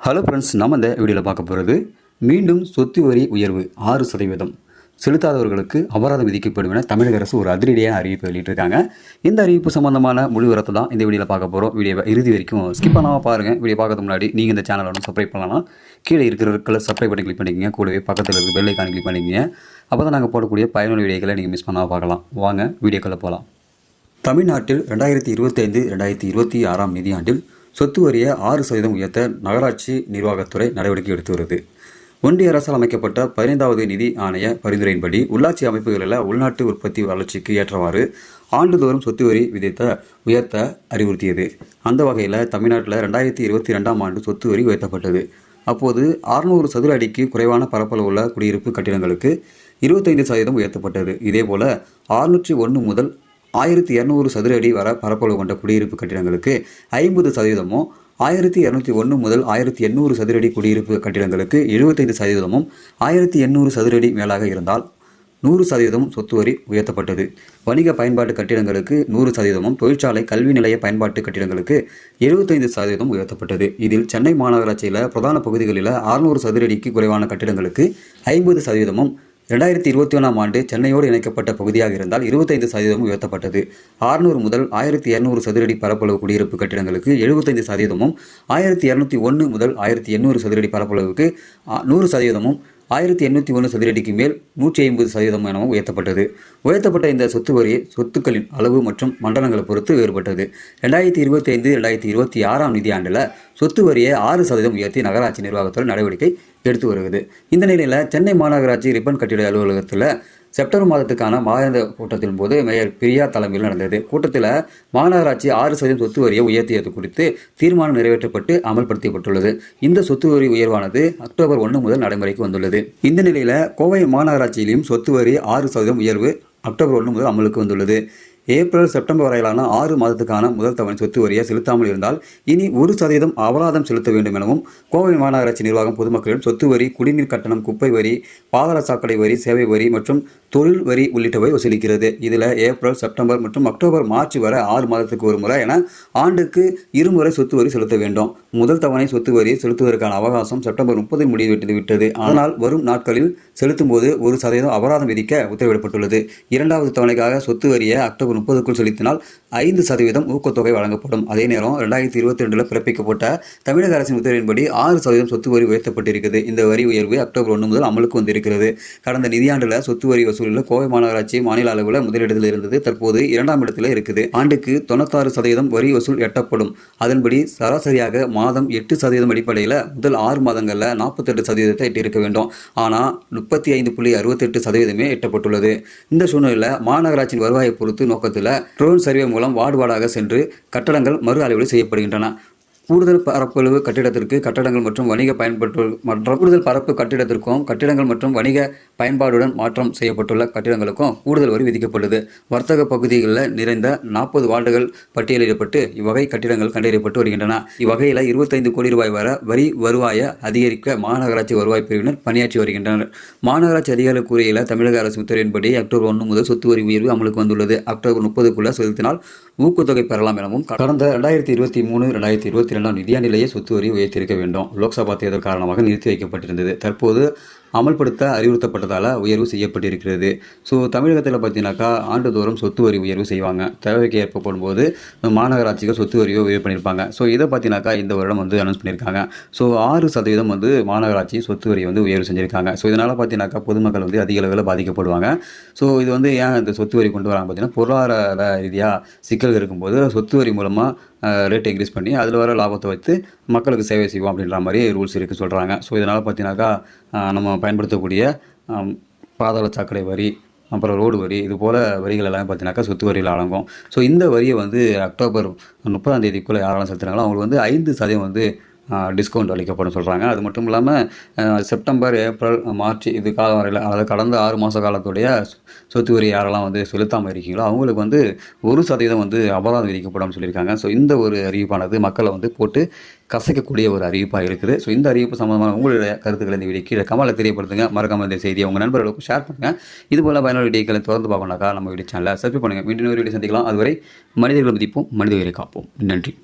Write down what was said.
Hello friends, நம்ம இந்த வீடியோவில் பார்க்க போகிறது மீண்டும் சொத்து வரி உயர்வு 6% செலுத்தாதவர்களுக்கு அபராதம் விதிக்கப்படும் என தமிழக அரசு ஒரு அதிரடியான அறிவிப்பு வெளியிட்டிருக்காங்க. இந்த அறிவிப்பு சம்பந்தமான முழு விவரத்தை தான் இந்த வீடியோவில் பார்க்க போகிறோம். வீடியோவை இறுதி வரைக்கும் ஸ்கிப் பண்ணாமல் பாருங்கள். வீடியோ பார்க்கறதுக்கு முன்னாடி நீங்கள் இந்த சேனலை ஒன்று சப்ஸ்கிரைப் பண்ணலாம். கீழே இருக்கிற சப்ஸ்கிரைப் பண்ணி கிளிக் பண்ணிக்கங்க. கூடவே பக்கத்தில் இருக்கிற பெல் ஐக்கானை கிளிக் பண்ணிக்கங்க. அப்போ தான் நாங்கள் போடக்கூடிய பயனுள்ள வீடியோக்களை நீங்கள் மிஸ் பண்ணாமல் பார்க்கலாம். வாங்க வீடியோக்களை போகலாம். தமிழ்நாட்டில் 2025-2026 நிதியாண்டில் சொத்து வரியை 6% உயர்த்த நகராட்சி நிர்வாகத்துறை நடவடிக்கை எடுத்து வருது. ஒன்றிய அரசால் அமைக்கப்பட்ட 15வது நிதி ஆணைய பரிந்துரையின்படி உள்ளாட்சி அமைப்புகளில் உள்நாட்டு உற்பத்தி வளர்ச்சிக்கு ஏற்றவாறு ஆண்டுதோறும் சொத்து வரி உயர்த்த அறிவுறுத்தியது. அந்த வகையில் தமிழ்நாட்டில் 2022ஆம் ஆண்டு சொத்து வரி உயர்த்தப்பட்டது. அப்போது 600 சதுர அடிக்கு குறைவான பரப்பளவு உள்ள குடியிருப்பு கட்டிடங்களுக்கு 25% உயர்த்தப்பட்டது. இதேபோல் 601 முதல் 1200 சதுர அடி வர பரப்பளவு கொண்ட குடியிருப்பு கட்டிடங்களுக்கு 50%, 1201 முதல் 1800 சதுர அடி குடியிருப்பு கட்டிடங்களுக்கு 75%, 1800 சதுர அடி மேலாக இருந்தால் 100% சொத்து வரி உயர்த்தப்பட்டது. வணிக பயன்பாட்டு கட்டிடங்களுக்கு 100%, தொழிற்சாலை கல்வி நிலைய பயன்பாட்டு கட்டிடங்களுக்கு 75% உயர்த்தப்பட்டது. இதில் சென்னை மாநகராட்சியில் பிரதான பகுதிகளில் 600 சதுர அடிக்கு குறைவான கட்டிடங்களுக்கு 50%, 2021ஆம் ஆண்டு சென்னையோடு இணைக்கப்பட்ட பகுதியாக இருந்தால் 25% உயர்த்தப்பட்டது. 600 முதல் 1200 சதுரடி பரப்பளவு குடியிருப்பு கட்டிடங்களுக்கு 75%, 1201 முதல் 1800 சதுரடி பரப்பளவுக்கு 100%, 1801 சதுரடிக்கு மேல் 150% எனவும் உயர்த்தப்பட்டது. உயர்த்தப்பட்ட இந்த சொத்து வரி சொத்துக்களின் அளவு மற்றும் மண்டலங்களை பொறுத்து வேறுபட்டது. 2025-2026 நிதியாண்டில் சொத்து வரியை 6% உயர்த்தி நகராட்சி நிர்வாகத்துறை நடவடிக்கை எடுத்து வருகிறது. இந்த நிலையில் சென்னை மாநகராட்சி ரிப்பன் கட்டிட அலுவலகத்தில் செப்டம்பர் மாதத்துக்கான மாத கூட்டத்தின் போது மேயர் பிரியா தலைமையில் நடந்தது. கூட்டத்தில் மாநகராட்சி 6% சொத்து வரியை உயர்த்தியது குறித்து தீர்மானம் நிறைவேற்றப்பட்டு அமல்படுத்தப்பட்டுள்ளது. இந்த சொத்து வரி உயர்வானது அக்டோபர் 1 முதல் நடைமுறைக்கு வந்துள்ளது. இந்த நிலையில் கோவை மாநகராட்சியிலும் சொத்து வரி 6% உயர்வு அக்டோபர் 1 முதல் அமலுக்கு வந்துள்ளது. ஏப்ரல் செப்டம்பர் வரையிலான 6 மாதத்துக்கான முதல் தவணை சொத்து வரியை செலுத்தாமல் இருந்தால் இனி 1% அபராதம் செலுத்த வேண்டும் எனவும் கோவை மாநகராட்சி நிர்வாகம் பொதுமக்களிடம் சொத்து வரி, குடிநீர் கட்டணம், குப்பை வரி, பாதாள சாக்கடை வரி, சேவை வரி மற்றும் தொழில் வரி உள்ளிட்டவை வசூலிக்கிறது. இதில் ஏப்ரல், செப்டம்பர் மற்றும் அக்டோபர், மார்ச் வரை 6 மாதத்துக்கு ஒரு முறை என ஆண்டுக்கு 2 முறை சொத்து வரி செலுத்த வேண்டும். முதல் தவணை சொத்து வரி செலுத்துவதற்கான அவகாசம் செப்டம்பர் 30 முடிவிட்டது. அதனால் வரும் நாட்களில் செலுத்தும் போது 1% அபராதம் விதிக்க உத்தரவிடப்பட்டுள்ளது. இரண்டாவது தவணைக்காக சொத்து வரியை அக்டோபர் 30க்குள் செலுத்தினால் 5% ஊக்கத்தொகை வழங்கப்படும். அதே நேரம் 2022 பிறப்பிக்கப்பட்ட தமிழக அரசின் உத்தரவின்படி 6% சொத்து வரி உயர்த்தப்பட்டிருக்கிறது. இந்த வரி உயர்வு அக்டோபர் 1 முதல் அமலுக்கு வந்திருக்கிறது. கடந்த நிதியாண்டில் சொத்து வரி வசூலில் கோவை மாநகராட்சி மாநில அளவில் முதலிடத்தில் இருந்தது. தற்போது 2ஆம் இடத்தில் இருக்குது. ஆண்டுக்கு 96% வரி வசூல் எட்டப்படும். அதன்படி சராசரியாக மாதம் 8% அடிப்படையில் முதல் 6 மாதங்களில் 48% எட்டியிருக்க வேண்டும். ஆனால் 35.68% எட்டப்பட்டுள்ளது. இந்த சூழ்நிலையில் மாநகராட்சியின் வருவாயை பொறுத்து நோக்கத்தில் ட்ரோன் சர்வே மூலம் வார்டு சென்று கட்டடங்கள் மறு ஆய்வு செய்யப்படுகின்றன. கூடுதல் பரப்பளவு கட்டிடத்திற்கு கட்டடங்கள் மற்றும் வணிக கட்டிடங்கள் மற்றும் வணிக பயன்பாடுடன் மாற்றம் செய்யப்பட்டுள்ள கட்டிடங்களுக்கும் கூடுதல் வரி விதிக்கப்பட்டது. வர்த்தக பகுதிகளில் நிறைந்த 40 வார்டுகள் பட்டியலிடப்பட்டு இவ்வகை கட்டிடங்கள் கண்டறியப்பட்டு வருகின்றன. இவ்வகையில் 25 கோடி ரூபாய் வரை வரி வருவாயை அதிகரிக்க மாநகராட்சி வருவாய் பிரிவினர் பணியாற்றி வருகின்றனர். மாநகராட்சி அதிகாரிகள் கூறிய தமிழக அரசு உத்தரவின்படி அக்டோபர் 1 முதல் சொத்து வரி உயர்வு அமலுக்கு வந்துள்ளது. அக்டோபர் 30க்குள்ள செலுத்தினால் ஊக்கத்தொகை பெறலாம் எனவும் கடந்த 2023-2022 நிதியாண்டிலேயே சொத்து வரி உயர்த்தியிருக்க வேண்டும். லோக்சபா தேர்தல் காரணமாக நிறுத்தி வைக்கப்பட்டிருந்தது. தற்போது அமல்படுத்த அறிவுறுத்தப்பட்டதால் உயர்வு செய்யப்பட்டிருக்கிறது. ஸோ தமிழகத்தில் பார்த்தீங்கன்னாக்கா ஆண்டுதோறும் சொத்து வரி உயர்வு செய்வாங்க. தேவைக்கு ஏற்படும் போது மாநகராட்சிகள் சொத்து வரியை உயர்வு பண்ணியிருப்பாங்க. ஸோ இதை பார்த்தீங்கன்னாக்கா இந்த வருடம் அனௌன்ஸ் பண்ணியிருக்காங்க. ஸோ 6% மாநகராட்சி சொத்து வரி உயர்வு செஞ்சுருக்காங்க. ஸோ இதனால் பார்த்தீங்கன்னாக்கா பொதுமக்கள் அதிக அளவில் பாதிக்கப்படுவாங்க. ஸோ இது ஏன் இந்த சொத்து வரி கொண்டு வராங்க பார்த்தீங்கன்னா, பொருளாதார ரீதியாக சிக்கல்கள் இருக்கும்போது சொத்து வரி மூலமாக ரேட் இன்க்ரீஸ் பண்ணி அதில் வர லாபத்தை வைத்து மக்களுக்கு சேவை செய்வோம் அப்படின்ற மாதிரி ரூல்ஸ் இருக்குது சொல்கிறாங்க. ஸோ இதனால் பார்த்தீங்கன்னாக்கா நம்ம பயன்படுத்தக்கூடிய பாதாள சாக்கடை வரி, அப்புறம் ரோடு வரி, இது போல் வரிகள் எல்லாமே பார்த்தீங்கன்னாக்கா சொத்து வரியில் அடங்கும். ஸோ இந்த வரியை அக்டோபர் 30ஆம் தேதிக்குள்ளே யாரெல்லாம் செலுத்துகிறாங்களோ அவங்களுக்கு 5% டிஸ்கவுண்ட் அளிக்கப்படும் சொல்கிறாங்க. அது மட்டும் இல்லாமல் செப்டம்பர், ஏப்ரல், மார்ச் இது காலம் வரையில், அதாவது கடந்த 6 மாத காலத்துடைய சொத்து வரி யாரெல்லாம் செலுத்தாமல் இருக்கீங்களோ அவங்களுக்கு 1% அபராதம் விதிக்கப்படும் சொல்லியிருக்காங்க. ஸோ இந்த ஒரு அறிவிப்பானது மக்களை போட்டு கசைக்கக்கூடிய ஒரு அறிவிப்பாக இருக்குது. ஸோ இந்த அறிவிப்பு சம்பந்தமான உங்களுடைய கருத்துக்களை இந்த வீடியோ கீழே கமெண்ட்டில் தெரியப்படுத்துங்க. மறக்காமல் இந்த செய்தியை உங்கள் நண்பர்களுக்கும் ஷேர் பண்ணுங்கள். இதுபோல் பயனுள்ள வீடியோக்களை தொடர்ந்து பார்க்கணும்னாக்கா நம்ம வீடியோ சேனலை சப்ஸ்கிரைப் பண்ணுங்கள். மீண்டும் ஒரு வீடியோ சந்திக்கலாம். அதுவரை மனிதர்களை மதிப்போம், மனித உயிரை காப்போம். நன்றி.